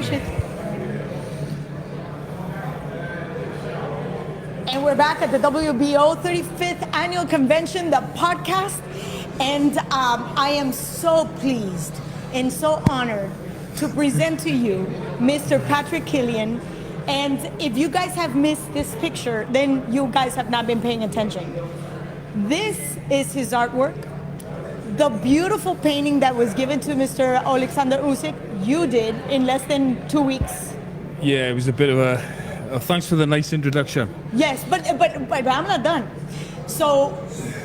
action. And we're back at the WBO 35th Annual Convention, the podcast. And I am so pleased and so honored to present to you Mr. Patrick Killian. And if you guys have missed this picture, then you guys have not been paying attention. This is his artwork. The beautiful painting that was given to Mr. Alexander Usyk, you did in less than 2 weeks. Yeah, it was a bit of a thanks for the nice introduction. Yes, but I'm not done. So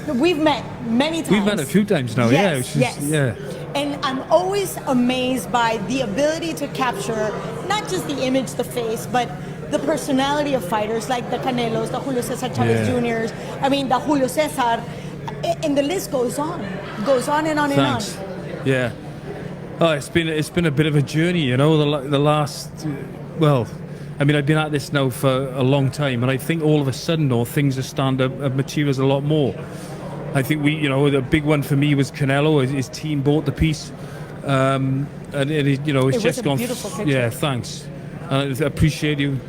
we've met many times. We've met a few times now. Yes, yeah, yeah. And I'm always amazed by the ability to capture not just the image, the face, but the personality of fighters like the Canelos, the Julio Cesar Chavez Jr.'s, the Julio Cesar, and the list goes on and on and on. Yeah. Oh, it's been a bit of a journey, you know. The last, I've been at this now for a long time, and I think all of a sudden, things are starting to materialize a lot more. I think the big one for me was Canelo. His team bought the piece, and it's just gone. Beautiful picture. Yeah, thanks. I appreciate you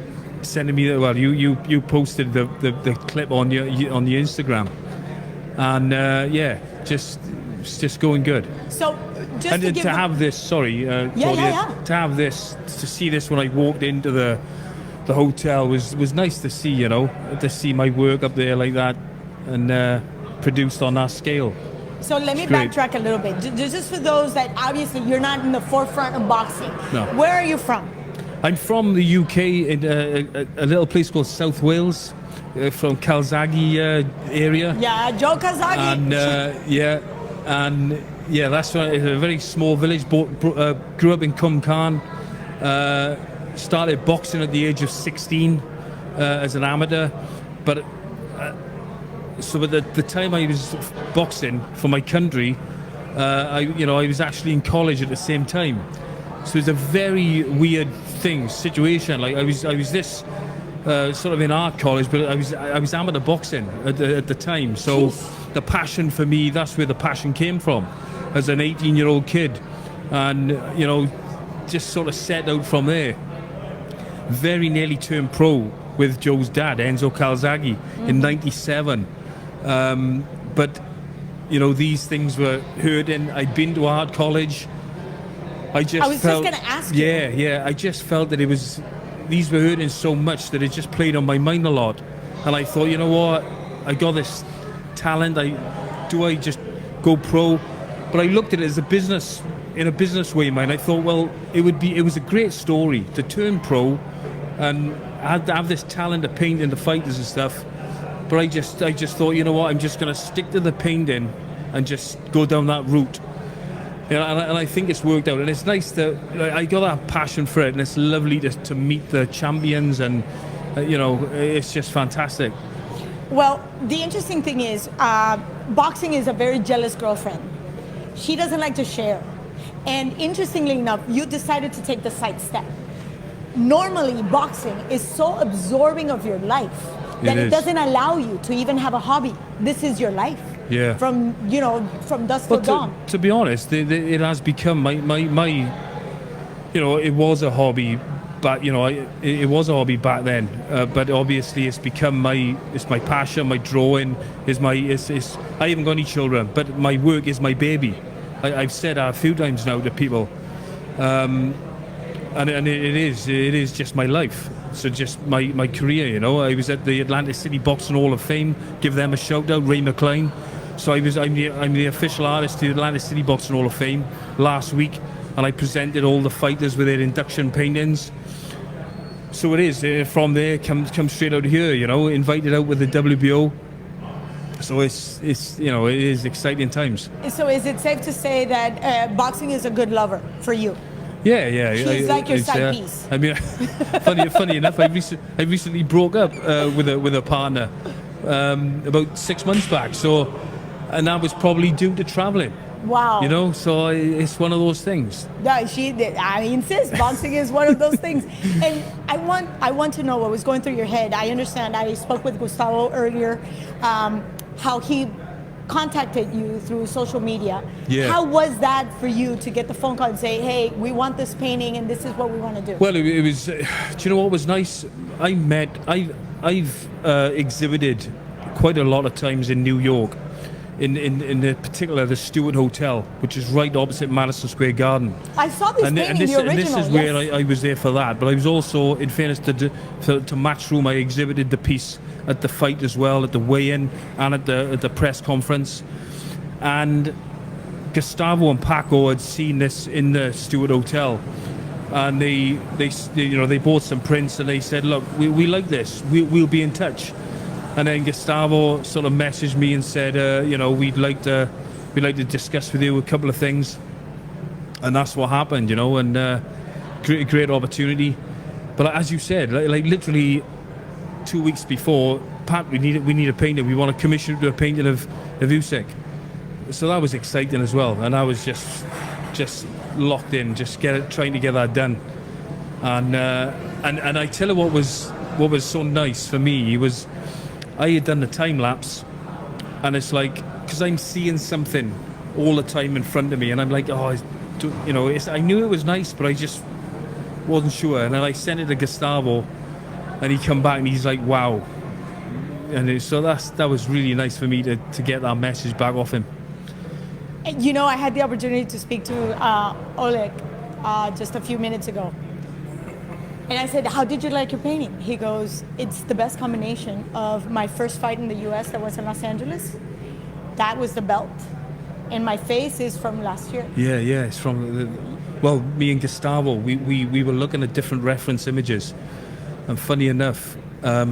sending me that. Well, you posted the clip on your Instagram, and it's just going good. So just and to have this, Claudia, to see this when I walked into the hotel was nice to see, to see my work up there like that and produced on that scale. So let me backtrack a little bit. Just for those that obviously you're not in the forefront of boxing. No. Where are you from? I'm from the UK, in a little place called South Wales, from Calzaghe area. Yeah, Joe Calzaghe. And that's right. It's a very small village. Grew up in Cumcan. Started boxing at the age of 16 as an amateur, but so at the time I was boxing for my country, I was actually in college at the same time. So it's a very weird situation. Like I was this sort of in art college, but I was amateur boxing at the time. So the passion for me, that's where the passion came from, as an 18-year-old kid, and just sort of set out from there. Very nearly turned pro with Joe's dad, Enzo Calzaghe, in '97. But these things were hurting. I'd been to art college. I was just going to ask you. Yeah. I just felt that these were hurting so much that it just played on my mind a lot. And I thought, you know what? I got this talent. Do I just go pro? But I looked at it as a business, in a business way, man. I thought, well, it was a great story to turn pro and have this talent of painting the fighters and stuff. But I just thought, you know what? I'm just going to stick to the painting and just go down that route. And I think it's worked out, and it's nice that I got that passion for it, and it's lovely to meet the champions, and it's just fantastic. Well, the interesting thing is, boxing is a very jealous girlfriend. She doesn't like to share, and interestingly enough, you decided to take the side step. Normally, boxing is so absorbing of your life that it doesn't allow you to even have a hobby. This is your life. Yeah. From dusk till dawn. To be honest, it has become my it was a hobby, but it was a hobby back then. But obviously, it's become my passion. My drawing is I haven't got any children, but my work is my baby. I've said that a few times now to people, and it is just my life. So just my career, I was at the Atlantic City Boxing Hall of Fame. Give them a shout out, Ray McLean. So I'm the official artist to the Atlantic City Boxing Hall of Fame last week, and I presented all the fighters with their induction paintings. So it is from there, come straight out here, invited out with the WBO. So it is exciting times. So is it safe to say that boxing is a good lover for you? Yeah. She's like your side piece. Funny enough, I recently broke up with a partner about 6 months back. So, and that was probably due to traveling. Wow. So it's one of those things. Yeah, I insist. Boxing is one of those things. And I want to know what was going through your head. I understand. I spoke with Gustavo earlier, how he contacted you through social media. Yeah. How was that for you to get the phone call and say, hey, we want this painting and this is what we want to do? Well, it was. Do you know what was nice? I've exhibited quite a lot of times in New York, in particular the Stewart Hotel, which is right opposite Madison Square Garden. I saw this painting, the original. And this is where yes. I was there for that. But I was also, in fairness to Matchroom, I exhibited the piece at the fight as well, at the weigh-in and at the press conference. And Gustavo and Paco had seen this in the Stewart Hotel, and they bought some prints, and they said, look, we like this, we'll be in touch. And then Gustavo sort of messaged me and said, we'd like to discuss with you a couple of things, and that's what happened, and great opportunity. But as you said, like literally 2 weeks before, Pat, we need a painter. We want to commission to a painting of Usyk. So that was exciting as well, and I was just locked in, trying to get that done. And I tell you what was so nice for me was I had done the time lapse, and it's like, because I'm seeing something all the time in front of me, and I'm like, I knew it was nice, but I just wasn't sure. And then I sent it to Gustavo, and he come back and he's like, wow. And so that was really nice for me to get that message back off him. I had the opportunity to speak to Oleg just a few minutes ago. And I said, how did you like your painting? He goes, it's the best combination of my first fight in the US that was in Los Angeles. That was the belt. And my face is from last year. Yeah, it's from, me and Gustavo, we were looking at different reference images. And funny enough, I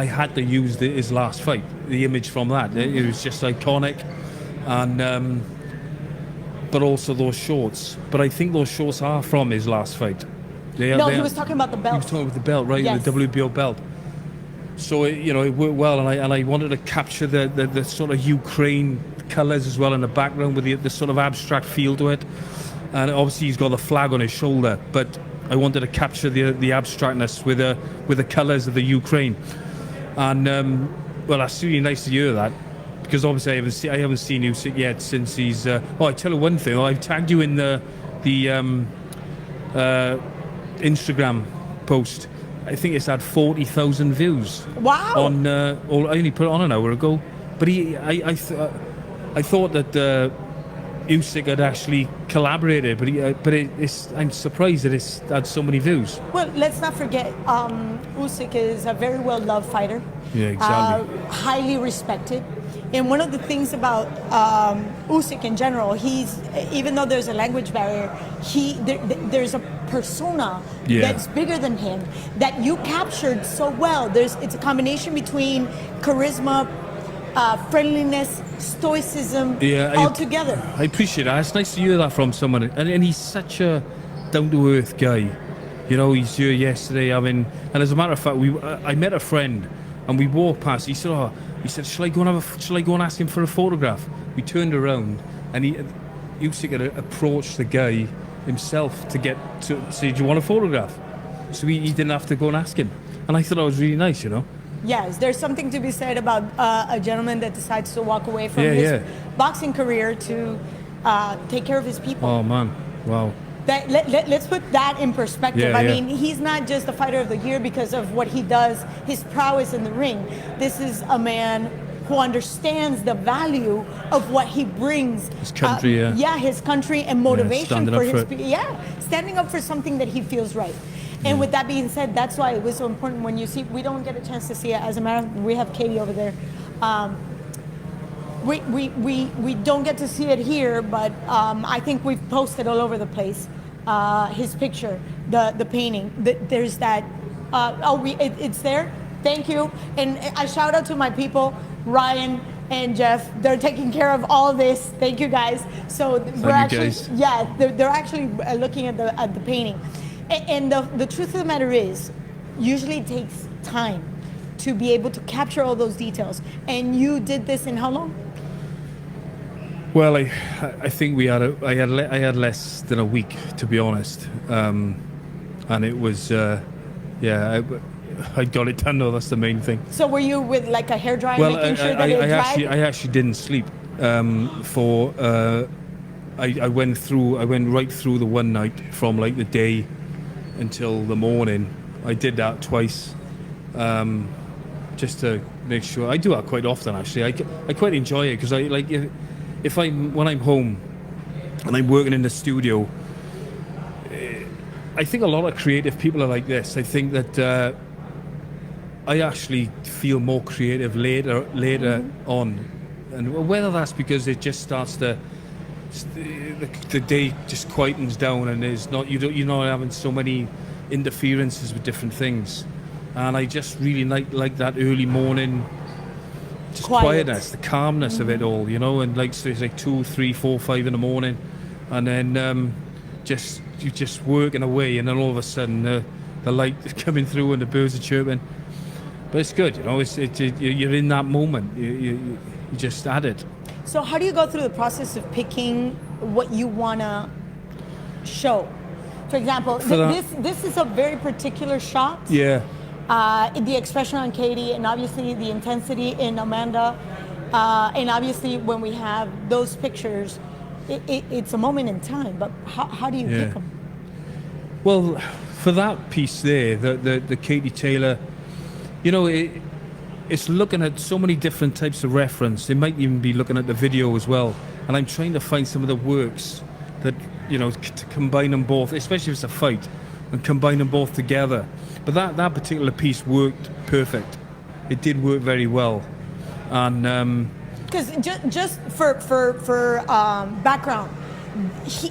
had to use his last fight, the image from that. It was just iconic. And but also those shorts. But I think those shorts are from his last fight. He was talking about the belt. He was talking about the belt, right? Yes. The WBO belt. So it worked well, and I wanted to capture the sort of Ukraine colours as well in the background with the sort of abstract feel to it. And obviously he's got the flag on his shoulder, but I wanted to capture the abstractness with the colours of the Ukraine. And that's really nice to hear that, because obviously I haven't seen Usyk yet since he's. I tell you one thing. I've tagged you in the Instagram post. I think it's had 40,000 views. Wow! I only put it on an hour ago, but I thought that Usyk had actually collaborated, but I'm surprised that it's had so many views. Well, let's not forget, Usyk is a very well-loved fighter. Yeah, exactly. Highly respected. And one of the things about Usyk in general, even though there's a language barrier, there's a persona that's bigger than him that you captured so well. It's a combination between charisma, friendliness, stoicism, all together. I appreciate that. It's nice to hear that from someone. And he's such a down-to-earth guy. He's here yesterday. And as a matter of fact, I met a friend, and we walked past. He said, shall I go and ask him for a photograph? We turned around, and Usyk had approached the guy himself to say, do you want a photograph? So he didn't have to go and ask him. And I thought that was really nice, Yes, there's something to be said about a gentleman that decides to walk away from his boxing career to take care of his people. Oh, man. Wow. Let's put that in perspective. I mean, he's not just a fighter of the year because of what he does, his prowess in the ring. This is a man who understands the value of what he brings. His country, his country and motivation for his people. Standing up for something that he feels right. And with that being said, that's why it was so important when you see, we don't get a chance to see it. As a matter of fact, we have Katie over there. We don't get to see it here, but I think we've posted all over the place his picture, the painting. There's that. It's there. Thank you. And I shout out to my people, Ryan and Jeff. They're taking care of all of this. Thank you guys. So they're actually looking at the painting. And the truth of the matter is, usually it takes time to be able to capture all those details. And you did this in how long? Well, I think I had less than a week, to be honest, and it was I got it done though. That's the main thing. So were you with like a hairdryer Well, making sure that it dried? I actually didn't sleep. I went right through the one night from like the day until the morning. I did that twice, just to make sure. I do that quite often actually. I quite enjoy it because I like when I'm home and I'm working in the studio. I think a lot of creative people are like this. I think that I actually feel more creative later on, and whether that's because it just starts to the day just quietens down and you're not having so many interferences with different things, and I just really like that early morning just quietness, the calmness of it all, and like so it's like 2, 3, 4, 5 in the morning, and then you're just working away, and then all of a sudden the light is coming through and the birds are chirping. But it's good, you're in that moment. You just add it. So how do you go through the process of picking what you want to show? For example, this is a very particular shot. Yeah. The expression on Katie, and obviously the intensity in Amanda, and obviously when we have those pictures, it's a moment in time. But how do you pick them? Well, for that piece there, the Katie Taylor, it's looking at so many different types of reference. They might even be looking at the video as well. And I'm trying to find some of the works that, to combine them both, especially if it's a fight, and combine them both together. But that particular piece worked perfect. It did work very well. And because just for background,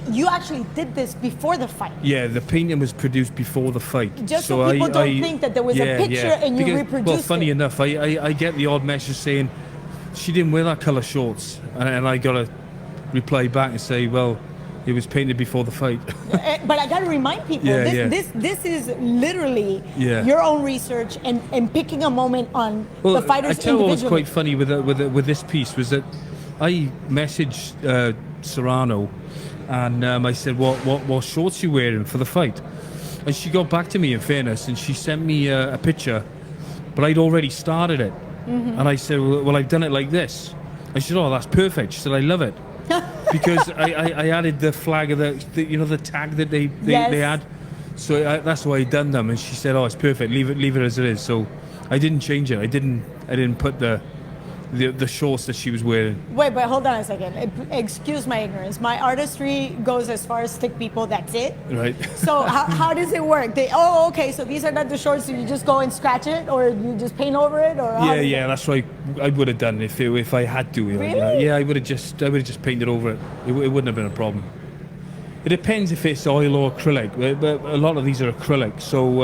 you actually did this before the fight. Yeah, the painting was produced before the fight. Just so people don't think that there was a picture and you reproduced it. Well, funny enough, I get the odd message saying she didn't wear that colour shorts, and I got to reply back and say, well, it was painted before the fight. But I got to remind people, this is literally your own research and picking a moment on the fighters individually. I tell you what was quite funny with this piece was that I messaged Serrano, and I said, what shorts you wearing for the fight? And she got back to me, in fairness, and she sent me a picture, but I'd already started it. Mm-hmm. And I said, well, I've done it like this. And she said, oh, that's perfect. She said, I love it. Because I added the flag of the tag that they had. So that's why I done them. And she said, oh, it's perfect. Leave it as it is. So I didn't change it. I didn't put the shorts that she was wearing. Wait, but hold on a second. Excuse my ignorance. My artistry goes as far as stick people. That's it. Right. So how does it work? Okay. So these are not the shorts. So you just go and scratch it, or you just paint over it, or yeah. That's what I would have done if I had to. Really? I would have just painted over it. It wouldn't have been a problem. It depends if it's oil or acrylic. But a lot of these are acrylic, so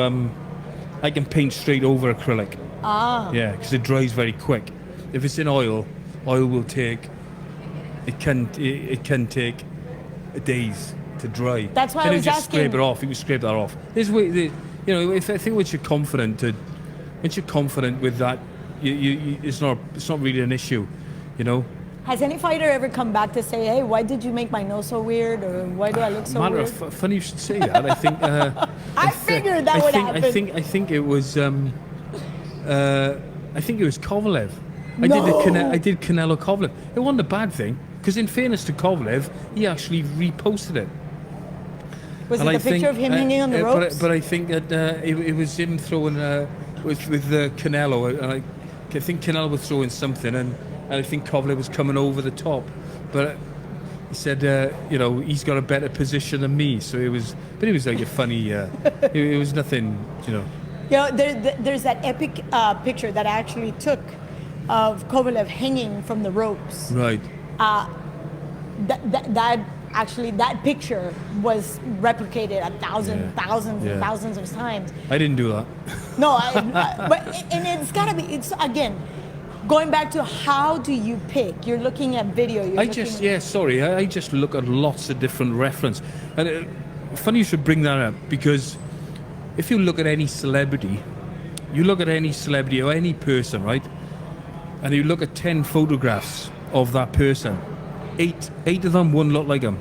I can paint straight over acrylic. Ah. Yeah, because it dries very quick. If it's in oil will take. It can take days to dry. That's why I was just asking. Scrape it off. You can scrape that off. If I think once you're confident with that, it's not really an issue, Has any fighter ever come back to say, "Hey, why did you make my nose so weird?" or "Why do I look so weird"? Funny you should say that. I think. I figured that would happen. I think it was. I think it was Kovalev. I did Canelo Kovalev. It wasn't a bad thing, because in fairness to Kovalev, he actually reposted it. Was it the picture of him hanging on the ropes? But I think that it was him throwing with Canelo. And I think Canelo was throwing something, and I think Kovalev was coming over the top. But he said, he's got a better position than me. So it was like a funny. It was nothing, There's that epic picture that I actually took of Kovalev hanging from the ropes. Right. That picture was replicated thousands and thousands of times. I didn't do that. No, but it's gotta be. It's again going back to how do you pick? You're looking at video. I just look at lots of different reference, and funny you should bring that up, because if you look at any celebrity, or any person, right? And you look at 10 photographs of that person, eight of them won't look like him,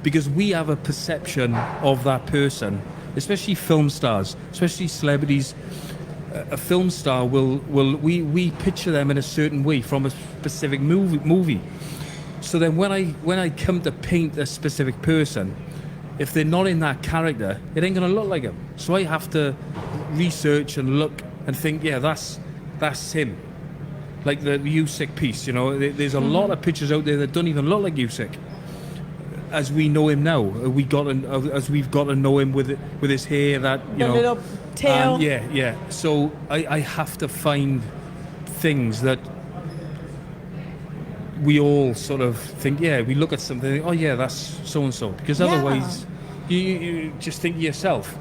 because we have a perception of that person, especially film stars, especially celebrities. a film star we picture them in a certain way from a specific movie. So then when I come to paint a specific person, if they're not in that character, it ain't gonna look like him. So I have to research and look and think, yeah, that's him. Like the Usyk piece, you know, there's a lot of pictures out there that don't even look like Usyk, as we know him now. As we've got to know him with his hair, that you The know, little tail. yeah. So I have to find things that we all sort of think, yeah, we look at something, oh yeah, that's so and so, because otherwise you just think to yourself,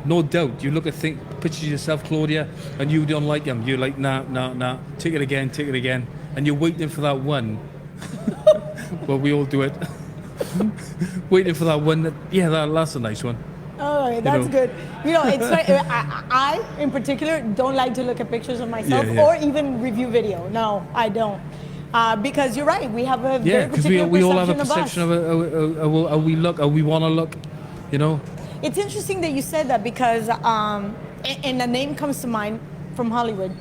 no doubt, you look at pictures of yourself, Claudia, and you don't like them. You're like, nah, take it again, and you're waiting for that one. Well, we all do it. Waiting for that one that's a nice one. Oh, that's good. You know, it's like, I in particular don't like to look at pictures of myself or even review video. No, I don't. Because you're right, we have a very particular we all have a perception perception of how we look, how we want to look, you know. It's interesting that you said that because, and a name comes to mind from Hollywood,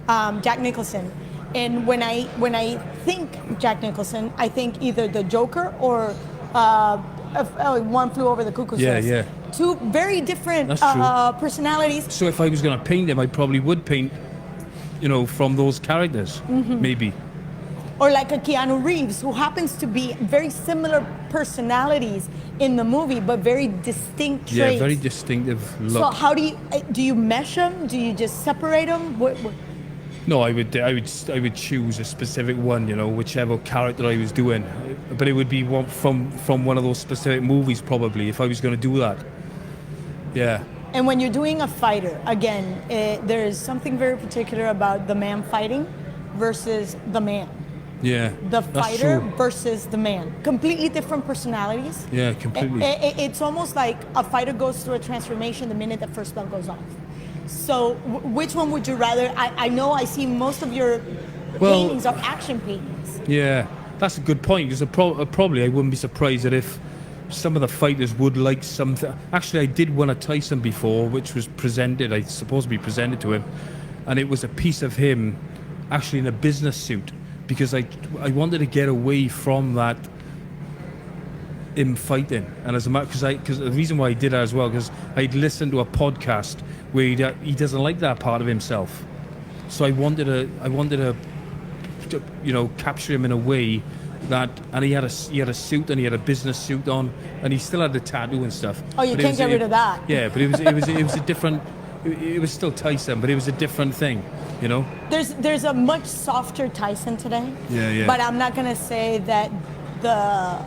Jack Nicholson. And when I think Jack Nicholson, I think either the Joker or One Flew Over the Cuckoo's Nest. Yeah. Two very different personalities. So if I was going to paint him, I probably would paint, you know, from those characters, maybe. Or like a Keanu Reeves, who happens to be very similar personalities in the movie, but very distinct traits. Yeah, very distinctive look. So how do you mesh them? Do you just separate them? No, I would choose a specific one, you know, whichever character I was doing. But it would be one from one of those specific movies, probably, if I was going to do that. Yeah. And when you're doing a fighter, again, there is something very particular about the man fighting versus the man. Yeah. The fighter versus the man. Completely different personalities. Yeah, completely. It's almost like a fighter goes through a transformation the minute the first belt goes off. So which one would you rather? I know I see most of your paintings are action paintings. Yeah, that's a good point, because probably I wouldn't be surprised that if some of the fighters would like something. Actually, I did one at Tyson before, which was presented, I supposed to be presented to him, and it was a piece of him actually in a business suit, because I wanted to get away from that him fighting. And as a matter, because the reason why I did that as well, because I'd listened to a podcast where he doesn't like that part of himself, so I wanted to you know, capture him in a way that, and he had a suit, and he had a business suit on, and he still had the tattoo and stuff. Oh, you can't get rid of that. Yeah, but it was a different. It was still Tyson, but it was a different thing, you know. There's a much softer Tyson today. Yeah. But I'm not gonna say that the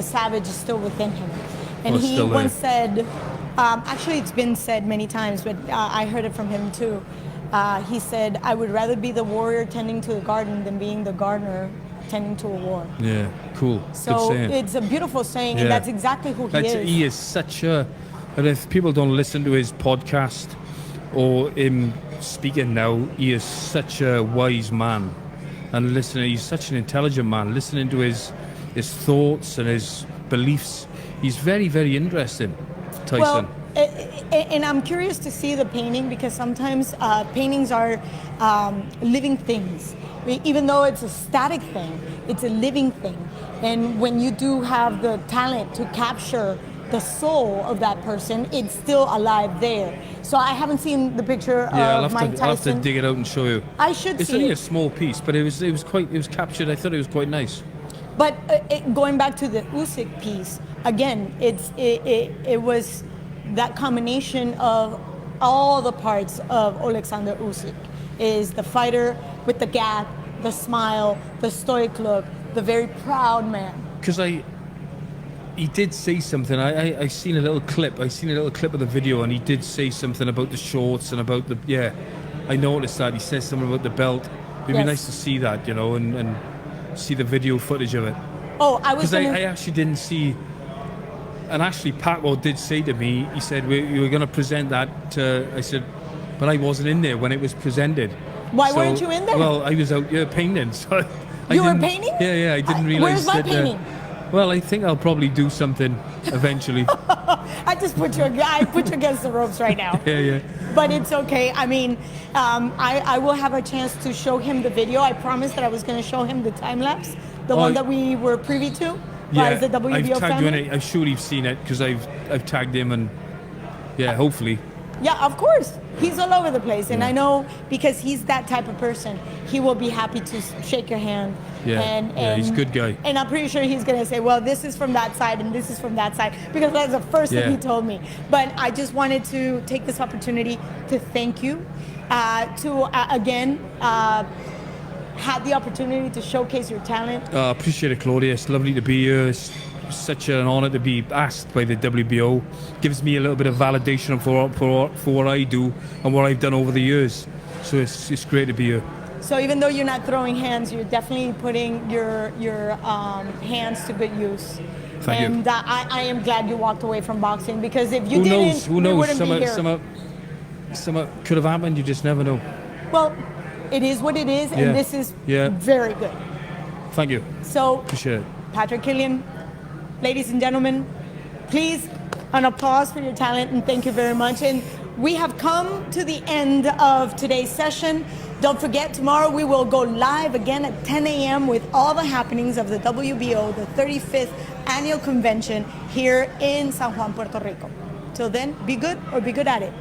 savage is still within him. And he once said, actually it's been said many times, but I heard it from him too. He said, "I would rather be the warrior tending to the garden than being the gardener tending to a war." Yeah, cool. So it's a beautiful saying, and that's exactly who he is. He is such a. And if people don't listen to his podcast or him speaking now, he is such a wise man. And listening, he's such an intelligent man. Listening to his thoughts and his beliefs, he's very, very interesting, Tyson. Well, and I'm curious to see the painting, because sometimes paintings are living things. Even though it's a static thing, it's a living thing. And when you do have the talent to capture the soul of that person, it's still alive there. So I haven't seen the picture of Mike Tyson. I'll have to dig it out and show you. I should see it. It's only a small piece, but it was captured. I thought it was quite nice. But going back to the Usyk piece, again, it was that combination of all the parts of Alexander Usyk. Is the fighter with the gap, the smile, the stoic look, the very proud man. Because he did say something. I seen a little clip. I seen a little clip of the video, and he did say something about the shorts and about the. Yeah, I noticed that he says something about the belt. It'd be nice to see that, you know, and see the video footage of it. Oh, I was. Because I actually didn't see. And actually, Paco did say to me, he said, you were going to present that. I said, but I wasn't in there when it was presented. Why weren't you in there? Well, I was out here painting. So you were painting? Yeah, I didn't realize where's my that. Painting? Well, I think I'll probably do something eventually. I put you against the ropes right now. Yeah. But it's okay. I mean, I will have a chance to show him the video. I promised that I was going to show him the time lapse, the one that we were privy to. Yeah, As the WBO I've tagged family. you in it. I'm sure you've seen it because I've tagged him, and yeah, hopefully. Yeah, of course. He's all over the place, and I know because he's that type of person, he will be happy to shake your hand. Yeah, he's a good guy. And I'm pretty sure he's going to say, well, this is from that side and this is from that side, because that's the first thing he told me. But I just wanted to take this opportunity to thank you, again, had the opportunity to showcase your talent. Appreciate it, Claudia. It's lovely to be here. It's such an honor to be asked by the WBO. Gives me a little bit of validation for what I do and what I've done over the years. So it's great to be here. So even though you're not throwing hands, you're definitely putting your hands to good use. Thank you. And I am glad you walked away from boxing, because if you Who didn't, knows? Who we knows? wouldn't be here. Some could have happened. You just never know. Well, it is what it is, and this is very good. Thank you. So, Appreciate it. Patrick Killian, ladies and gentlemen, please, an applause for your talent, and thank you very much. And we have come to the end of today's session. Don't forget, tomorrow we will go live again at 10 a.m. with all the happenings of the WBO, the 35th annual convention here in San Juan, Puerto Rico. Till then, be good or be good at it.